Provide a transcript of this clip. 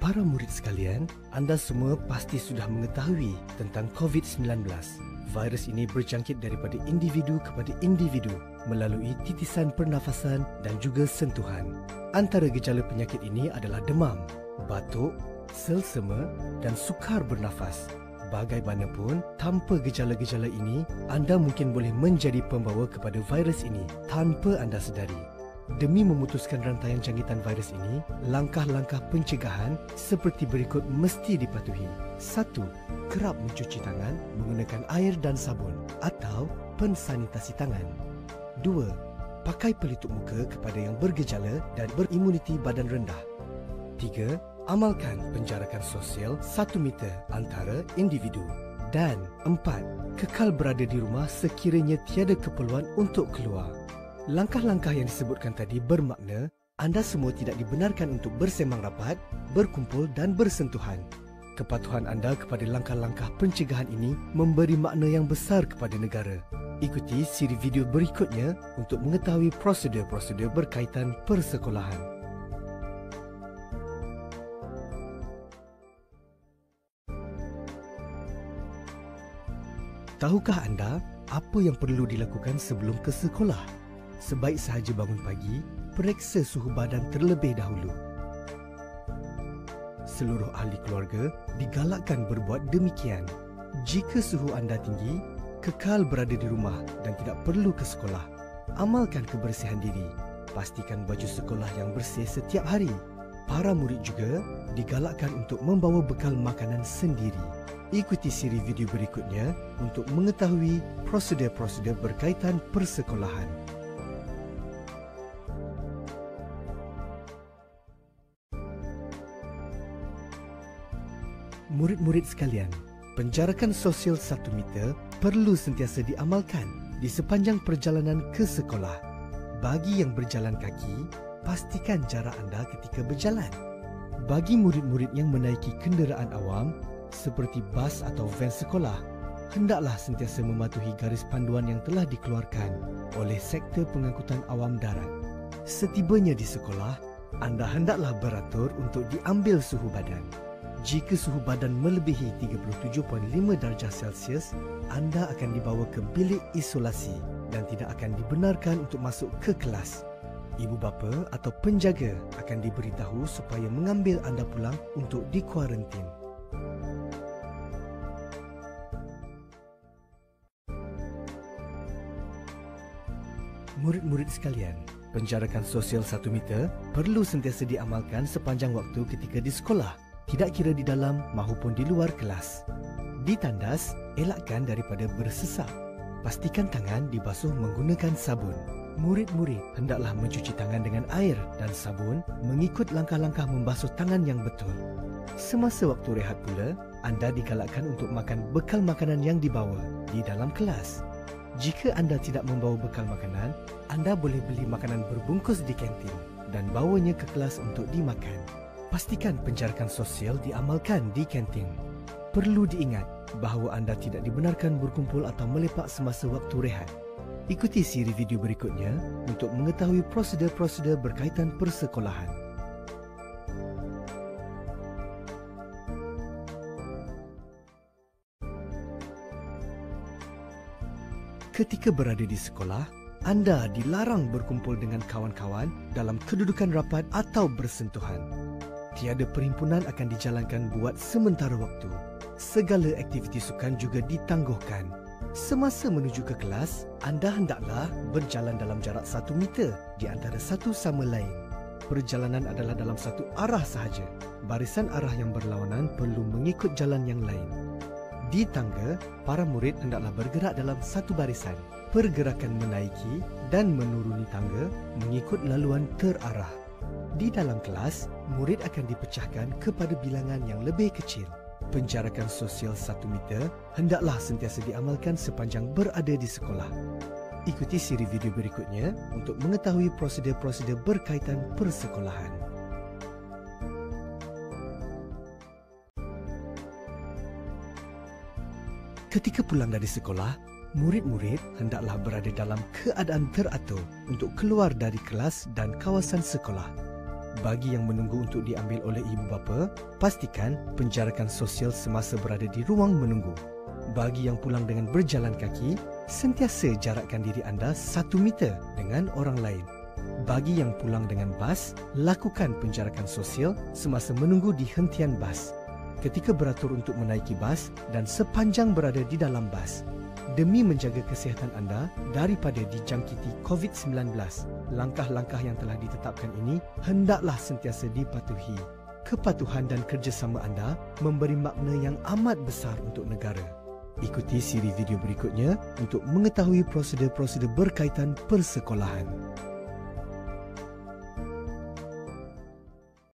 Para murid sekalian, anda semua pasti sudah mengetahui tentang COVID-19. Virus ini berjangkit daripada individu kepada individu melalui titisan pernafasan dan juga sentuhan. Antara gejala penyakit ini adalah demam, batuk, selsema dan sukar bernafas. Bagaimanapun, tanpa gejala-gejala ini, anda mungkin boleh menjadi pembawa kepada virus ini tanpa anda sedari. Demi memutuskan rantaian jangkitan virus ini, langkah-langkah pencegahan seperti berikut mesti dipatuhi. 1. Kerap mencuci tangan menggunakan air dan sabun atau pensanitasi tangan. 2. Pakai pelitup muka kepada yang bergejala dan berimuniti badan rendah. 3. Amalkan penjarakan sosial 1 meter antara individu. Dan 4. Kekal berada di rumah sekiranya tiada keperluan untuk keluar. Langkah-langkah yang disebutkan tadi bermakna anda semua tidak dibenarkan untuk bersembang rapat, berkumpul dan bersentuhan. Kepatuhan anda kepada langkah-langkah pencegahan ini memberi makna yang besar kepada negara. Ikuti siri video berikutnya untuk mengetahui prosedur-prosedur berkaitan persekolahan. Tahukah anda apa yang perlu dilakukan sebelum ke sekolah? Sebaik sahaja bangun pagi, periksa suhu badan terlebih dahulu. Seluruh ahli keluarga digalakkan berbuat demikian. Jika suhu anda tinggi, kekal berada di rumah dan tidak perlu ke sekolah. Amalkan kebersihan diri. Pastikan baju sekolah yang bersih setiap hari. Para murid juga digalakkan untuk membawa bekal makanan sendiri. Ikuti siri video berikutnya untuk mengetahui prosedur-prosedur berkaitan persekolahan. Murid-murid sekalian, penjarakan sosial 1 meter perlu sentiasa diamalkan di sepanjang perjalanan ke sekolah. Bagi yang berjalan kaki, pastikan jarak anda ketika berjalan. Bagi murid-murid yang menaiki kenderaan awam seperti bas atau van sekolah, hendaklah sentiasa mematuhi garis panduan yang telah dikeluarkan oleh sektor pengangkutan awam darat. Setibanya di sekolah, anda hendaklah beratur untuk diambil suhu badan. Jika suhu badan melebihi 37.5 darjah Celsius, anda akan dibawa ke bilik isolasi dan tidak akan dibenarkan untuk masuk ke kelas. Ibu bapa atau penjaga akan diberitahu supaya mengambil anda pulang untuk dikuarantin. Murid-murid sekalian, penjarakan sosial 1 meter perlu sentiasa diamalkan sepanjang waktu ketika di sekolah, tidak kira di dalam maupun di luar kelas. Di tandas, elakkan daripada bersesak. Pastikan tangan dibasuh menggunakan sabun. Murid-murid hendaklah mencuci tangan dengan air dan sabun mengikut langkah-langkah membasuh tangan yang betul. Semasa waktu rehat pula, anda digalakkan untuk makan bekal makanan yang dibawa di dalam kelas. Jika anda tidak membawa bekal makanan, anda boleh beli makanan berbungkus di kantin dan bawanya ke kelas untuk dimakan. Pastikan penjarakan sosial diamalkan di kantin. Perlu diingat bahawa anda tidak dibenarkan berkumpul atau melepak semasa waktu rehat. Ikuti siri video berikutnya untuk mengetahui prosedur-prosedur berkaitan persekolahan. Ketika berada di sekolah, anda dilarang berkumpul dengan kawan-kawan dalam kedudukan rapat atau bersentuhan. Tiada perhimpunan akan dijalankan buat sementara waktu. Segala aktiviti sukan juga ditangguhkan. Semasa menuju ke kelas, anda hendaklah berjalan dalam jarak 1 meter di antara satu sama lain. Perjalanan adalah dalam satu arah sahaja. Barisan arah yang berlawanan perlu mengikut jalan yang lain. Di tangga, para murid hendaklah bergerak dalam satu barisan. Pergerakan menaiki dan menuruni tangga mengikut laluan terarah. Di dalam kelas, murid akan dipecahkan kepada bilangan yang lebih kecil. Penjarakan sosial 1 meter hendaklah sentiasa diamalkan sepanjang berada di sekolah. Ikuti siri video berikutnya untuk mengetahui prosedur-prosedur berkaitan persekolahan. Ketika pulang dari sekolah, murid-murid hendaklah berada dalam keadaan teratur untuk keluar dari kelas dan kawasan sekolah. Bagi yang menunggu untuk diambil oleh ibu bapa, pastikan penjarakan sosial semasa berada di ruang menunggu. Bagi yang pulang dengan berjalan kaki, sentiasa jarakkan diri anda 1 meter dengan orang lain. Bagi yang pulang dengan bas, lakukan penjarakan sosial semasa menunggu di hentian bas, ketika beratur untuk menaiki bas dan sepanjang berada di dalam bas. Demi menjaga kesihatan anda daripada dijangkiti COVID-19, langkah-langkah yang telah ditetapkan ini hendaklah sentiasa dipatuhi. Kepatuhan dan kerjasama anda memberi makna yang amat besar untuk negara. Ikuti siri video berikutnya untuk mengetahui prosedur-prosedur berkaitan persekolahan.